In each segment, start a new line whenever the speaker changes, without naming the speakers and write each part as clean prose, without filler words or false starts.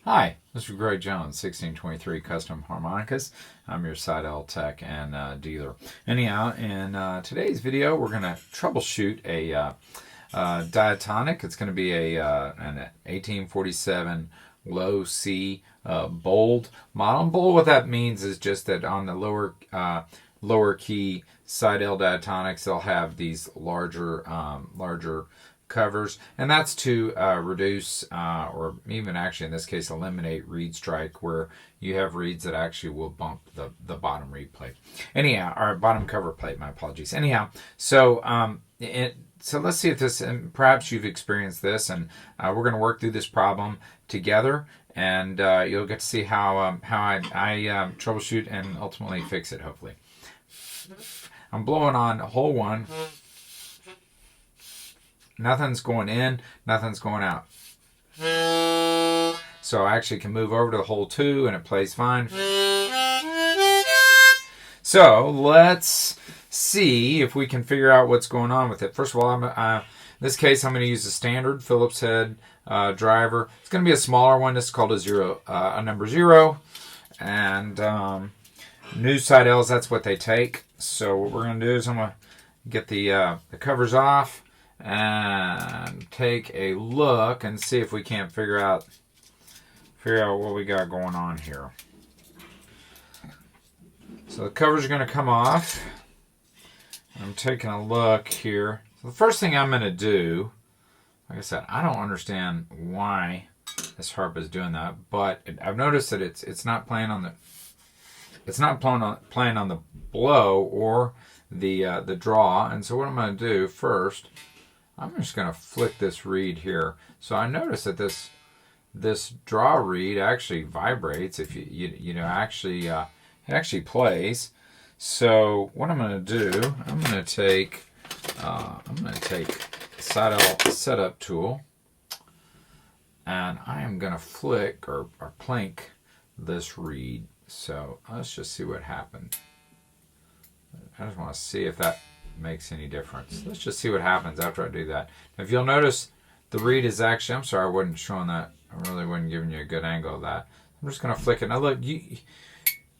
Hi, this is Greg Jones, 1623 Custom Harmonicas. I'm your Seydel tech and dealer. Anyhow, in today's video, we're going to troubleshoot a diatonic. It's going to be an 1847 LowC bold model. Bold, what that means is just that on the lower key Seydel diatonics, they'll have these larger covers, and that's to reduce or even actually in this case eliminate reed strike, where you have reeds that actually will bump the bottom reed plate. Anyhow, or bottom cover plate, my apologies. Anyhow, so so let's see if this, and perhaps you've experienced this, and we're going to work through this problem together, and you'll get to see how I troubleshoot and ultimately fix it, hopefully. I'm blowing on hole 1. Nothing's going in, nothing's going out. So I actually can move over to hole 2 and it plays fine. So let's see if we can figure out what's going on with it. First of all, in this case, I'm going to use a standard Phillips head driver. It's going to be a smaller one. This is called a number 0. And new Seydels, that's what they take. So what we're going to do is I'm going to get the covers off and take a look and see if we can't figure out what we got going on here. So the covers are going to come off. I'm taking a look here. So the first thing I'm going to do, like I said, I don't understand why this harp is doing that, but I've noticed that it's not playing on the blow or the draw. And so what I'm going to do first, I'm just going to flick this reed here. So I notice that this draw reed actually vibrates. If you know actually it actually plays. So what I'm going to do, I'm going to take Seydel setup tool, and I am going to flick or plink this reed. So let's just see what happens. I just want to see if that makes any difference. Let's just see what happens after I do that. Now, if you'll notice, the reed is actually, I'm sorry I wasn't showing that. I really wasn't giving you a good angle of that. I'm just going to flick it. Now look,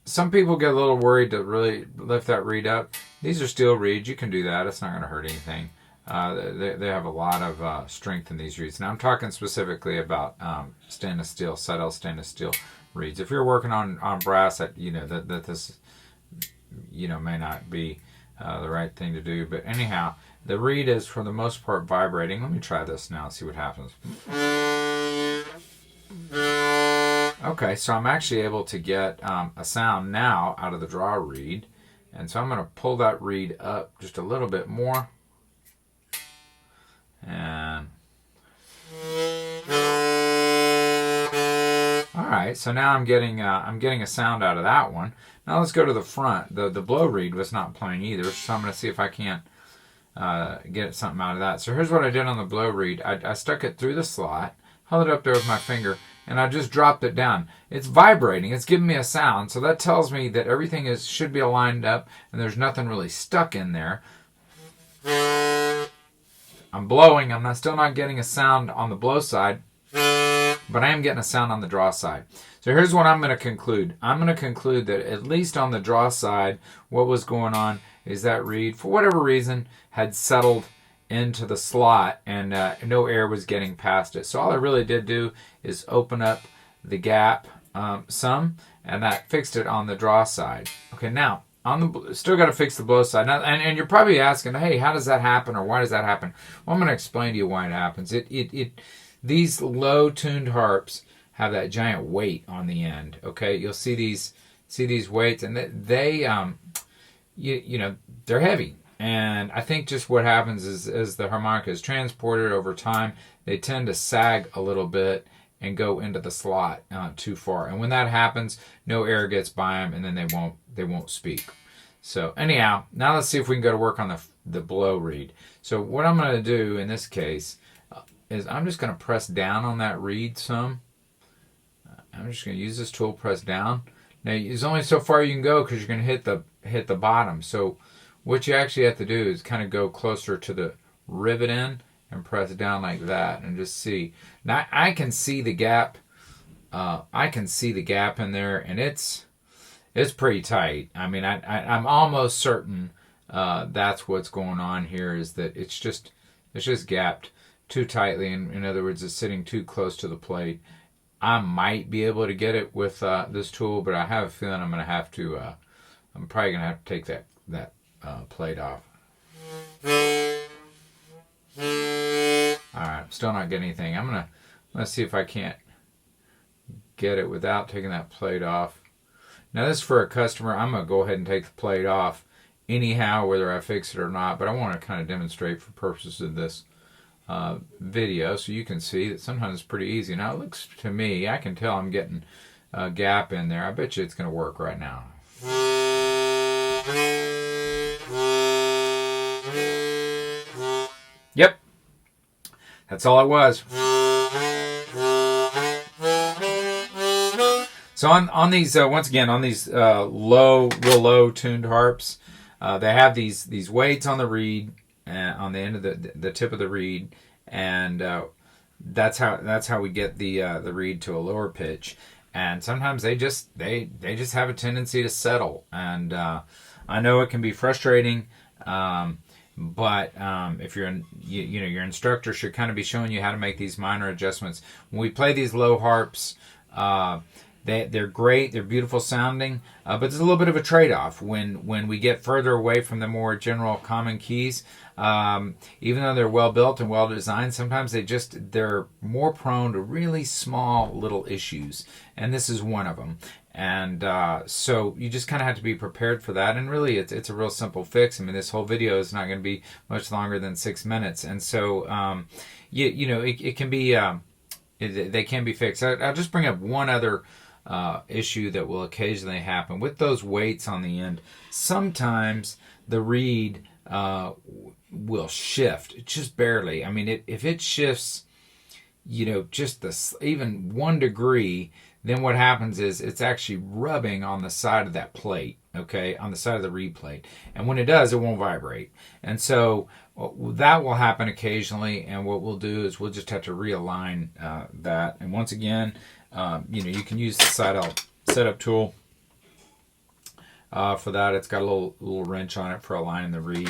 some people get a little worried to really lift that reed up. These are steel reeds. You can do that. It's not going to hurt anything. They have a lot of strength in these reeds. Now I'm talking specifically about stainless steel, Seydel stainless steel reeds. If you're working on brass, that this may not be the right thing to do. But anyhow, the reed is for the most part vibrating. Let me try this now and see what happens. Okay, so I'm actually able to get a sound now out of the draw reed. And so I'm going to pull that reed up just a little bit more. And alright, so now I'm getting a sound out of that one. Now let's go to the front. The blow reed was not playing either, so I'm going to see if I can't get something out of that. So here's what I did on the blow reed. I stuck it through the slot, held it up there with my finger, and I just dropped it down. It's vibrating. It's giving me a sound, so that tells me that everything should be aligned up and there's nothing really stuck in there. I'm blowing. I'm still not getting a sound on the blow side, but I am getting a sound on the draw side. So here's what I'm going to conclude. I'm going to conclude that at least on the draw side, what was going on is that reed, for whatever reason, had settled into the slot and no air was getting past it. So all I really did do is open up the gap some, and that fixed it on the draw side. Okay, now still got to fix the blow side. Now, and you're probably asking, hey, how does that happen, or why does that happen? Well, I'm going to explain to you why it happens. These low-tuned harps have that giant weight on the end. Okay, you'll see these weights, and they they're heavy. And I think just what happens is as the harmonica is transported over time, they tend to sag a little bit and go into the slot too far. And when that happens, no air gets by them, and then they won't speak. So anyhow, now let's see if we can go to work on the blow reed. So what I'm going to do in this case is I'm just going to press down on that reed some. I'm just going to use this tool, press down. Now, there's only so far you can go because you're going to hit the bottom. So what you actually have to do is kind of go closer to the rivet end and press down like that and just see. Now I can see the gap I can see the gap in there, and it's pretty tight. I mean, I'm almost certain that's what's going on here, is that it's just gapped too tightly. In other words, it's sitting too close to the plate. I might be able to get it with this tool, but I have a feeling I'm going to have to. I'm probably going to have to take that plate off. All right, I'm still not getting anything. Let's see if I can't get it without taking that plate off. Now this is for a customer. I'm going to go ahead and take the plate off anyhow, whether I fix it or not, but I want to kind of demonstrate for purposes of this video so you can see that sometimes it's pretty easy. Now it looks to me, I can tell I'm getting a gap in there. I bet you it's going to work right now. Yep, that's all it was. So on these once again on these real low tuned harps, they have these weights on the reed, on the end of the tip of the reed, and that's how we get the reed to a lower pitch. And sometimes they just have a tendency to settle, and I know it can be frustrating. But if you're your instructor should kind of be showing you how to make these minor adjustments. When we play these low harps, they're great, they're beautiful sounding, but there's a little bit of a trade-off when we get further away from the more general common keys. Even though they're well built and well designed, sometimes they're more prone to really small little issues, and this is one of them. And so you just kind of have to be prepared for that. And really, it's a real simple fix. I mean, this whole video is not going to be much longer than 6 minutes, and so it can be they can be fixed. I'll just bring up one other issue that will occasionally happen with those weights on the end. Sometimes the reed will shift just barely. I mean, if it shifts, just even 1 degree, then what happens is it's actually rubbing on the side of that plate, okay, on the side of the reed plate. And when it does, it won't vibrate. And so that will happen occasionally, and what we'll do is we'll just have to realign that. And once again, you can use the Seydel setup tool for that. It's got a little wrench on it for aligning the reed.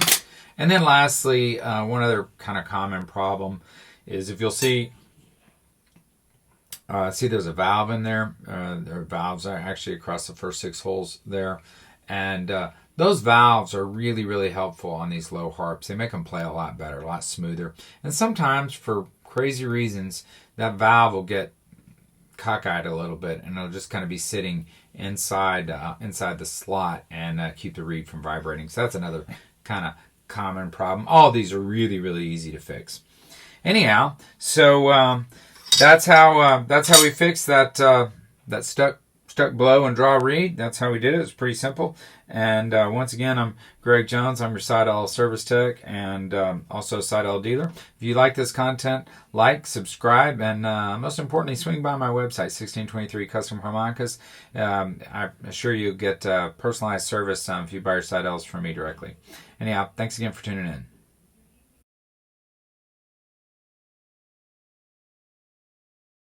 And then lastly, one other kind of common problem is if you'll see there's a valve in there. There are valves actually across the first 6 holes there. And those valves are really, really helpful on these low harps. They make them play a lot better, a lot smoother. And sometimes, for crazy reasons, that valve will get cockeyed a little bit, and it'll just kind of be sitting inside the slot and keep the reed from vibrating. So that's another kind of common problem. All these are really, really easy to fix. Anyhow, so that's how we fixed that stuck blow and draw reed. That's how we did it. It's pretty simple. And once again, I'm Greg Jones. I'm your Seydel service tech and also Seydel dealer. If you like this content, like, subscribe, and most importantly, swing by my website, 1623 Custom Harmonicas. I assure you get personalized service if you buy your Seydels from me directly. Anyhow, thanks again for tuning in.